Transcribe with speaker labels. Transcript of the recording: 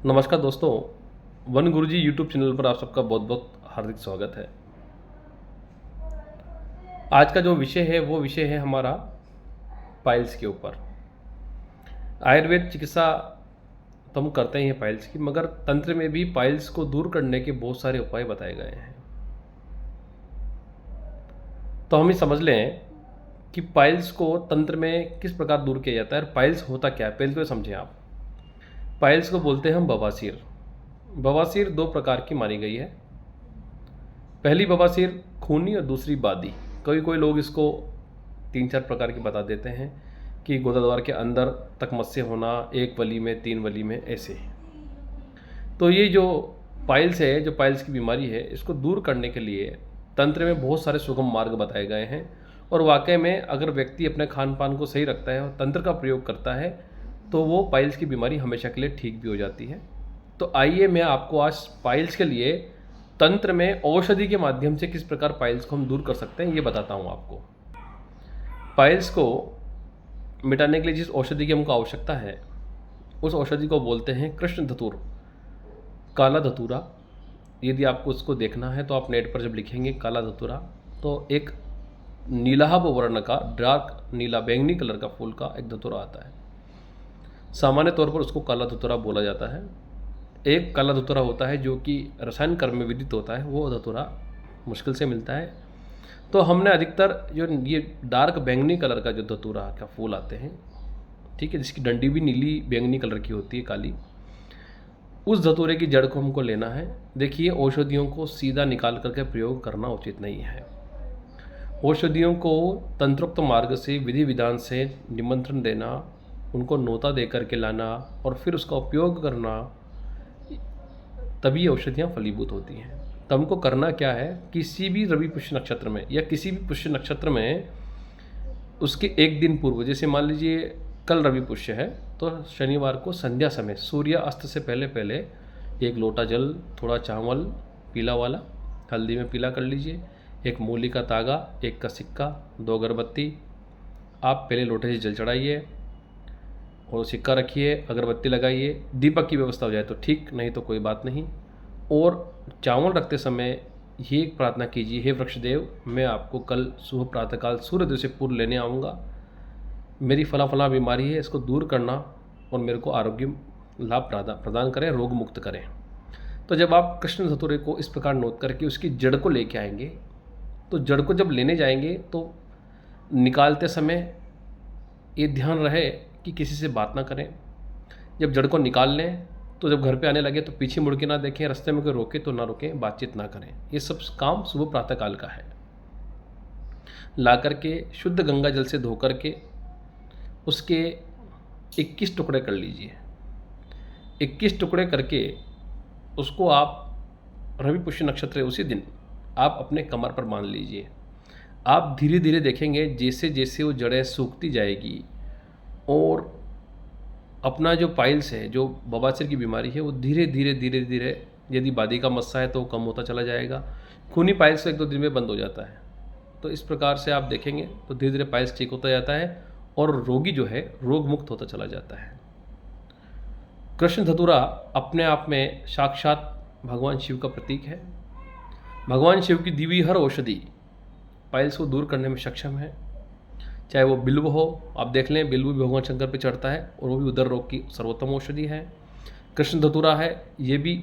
Speaker 1: नमस्कार दोस्तों, वन गुरुजी YouTube channel पर आप सबका बहुत बहुत हार्दिक स्वागत है। आज का जो विषय है वो विषय है हमारा पाइल्स के ऊपर। आयुर्वेद चिकित्सा तो हम करते ही हैं पाइल्स की, मगर तंत्र में भी पाइल्स को दूर करने के बहुत सारे उपाय बताए गए हैं। तो हम ये समझ लें कि पाइल्स को तंत्र में किस प्रकार दूर किया जाता है और पाइल्स होता क्या है, पहले तो समझें आप। पाइल्स को बोलते हैं हम बवासीर। बवासीर दो प्रकार की मानी गई है। पहली बवासीर खूनी और दूसरी बादी। कोई लोग इसको 3-4 प्रकार की बता देते हैं कि गोदाद्वार के अंदर तक मस्से होना, 1 वली में, 3 वली में, ऐसे। तो ये जो पाइल्स है, जो पाइल्स की बीमारी है, इसको दूर करने के लिए तंत्र में बहुत सारे सुगम मार्ग बताए गए हैं। और वाकई में अगर व्यक्ति अपने खान पान को सही रखता है और तंत्र का प्रयोग करता है तो वो पाइल्स की बीमारी हमेशा के लिए ठीक भी हो जाती है। तो आइए मैं आपको आज पाइल्स के लिए तंत्र में औषधि के माध्यम से किस प्रकार पाइल्स को हम दूर कर सकते हैं ये बताता हूँ आपको। पाइल्स को मिटाने के लिए जिस औषधि की हमको आवश्यकता है उस औषधि को बोलते हैं कृष्ण धतूर, काला धतूरा। यदि आपको उसको देखना है तो आप नेट पर जब लिखेंगे काला धतूरा तो एक नीलाभ वर्ण का, डार्क नीला बैंगनी कलर का फूल का एक धतूरा आता है। सामान्य तौर पर उसको काला धतूरा बोला जाता है। एक काला धतूरा होता है जो कि रसायन कर्म में विदित होता है, वो धतूरा मुश्किल से मिलता है। तो हमने अधिकतर जो ये डार्क बैंगनी कलर का जो धतूरा का फूल आते हैं, ठीक है, जिसकी डंडी भी नीली बैंगनी कलर की होती है, काली, उस धतूरे की जड़ को हमको लेना है। देखिए, औषधियों को सीधा निकाल करके प्रयोग करना उचित नहीं है। औषधियों को तंत्रोक्त मार्ग से, विधि विधान से निमंत्रण देना, उनको नोता दे करके लाना और फिर उसका उपयोग करना, तभी औषधियाँ फलीभूत होती हैं। तो हमको करना क्या है, किसी भी रवि पुष्य नक्षत्र में या किसी भी पुष्य नक्षत्र में उसके एक दिन पूर्व, जैसे मान लीजिए कल रवि पुष्य है तो शनिवार को संध्या समय सूर्य अस्त से पहले पहले 1 लोटा जल, थोड़ा चावल पीला वाला, हल्दी में पीला कर लीजिए, 1 मूली का तागा, 1 का सिक्का, 2 अगरबत्ती। आप पहले लोटे से जल चढ़ाइए और सिक्का रखिए, अगरबत्ती लगाइए। दीपक की व्यवस्था हो जाए तो ठीक, नहीं तो कोई बात नहीं। और चावल रखते समय ये एक प्रार्थना कीजिए, हे वृक्षदेव, मैं आपको कल सुबह प्रातःकाल सूर्योदय से पूर्व लेने आऊँगा। मेरी फला बीमारी है, इसको दूर करना और मेरे को आरोग्य लाभ प्रदान करें, रोग मुक्त करें। तो जब आप कृष्ण धतूरे को इस प्रकार नोट करके उसकी जड़ को लेके आएंगे, तो जड़ को जब लेने जाएंगे तो निकालते समय ये ध्यान रहे कि किसी से बात ना करें। जब जड़ को निकाल लें तो जब घर पे आने लगे तो पीछे मुड़ के ना देखें, रास्ते में कोई रोके तो ना रोकें, बातचीत ना करें। ये सब काम सुबह प्रातःकाल का है। ला करके शुद्ध गंगा जल से धो करके उसके 21 टुकड़े कर लीजिए। 21 टुकड़े करके उसको आप रवि पुष्य नक्षत्र उसी दिन आप अपने कमर पर बांध लीजिए। आप धीरे धीरे देखेंगे जैसे जैसे वो जड़ें सूखती जाएगी और अपना जो पाइल्स है, जो बवासीर की बीमारी है, वो धीरे धीरे यदि बादी का मस्सा है तो वो कम होता चला जाएगा। खूनी पाइल्स तो 1-2 दिन में बंद हो जाता है। तो इस प्रकार से आप देखेंगे तो धीरे धीरे पाइल्स ठीक होता जाता है और रोगी जो है रोग मुक्त होता चला जाता है। कृष्ण धतूरा अपने आप में साक्षात भगवान शिव का प्रतीक है। भगवान शिव की दी हुई हर औषधि पाइल्स को दूर करने में सक्षम है। चाहे वो बिल्व हो, आप देख लें, बिल्व भी भगवान शंकर पे चढ़ता है और वो भी उदर रोग की सर्वोत्तम औषधि है। कृष्ण धतूरा है, ये भी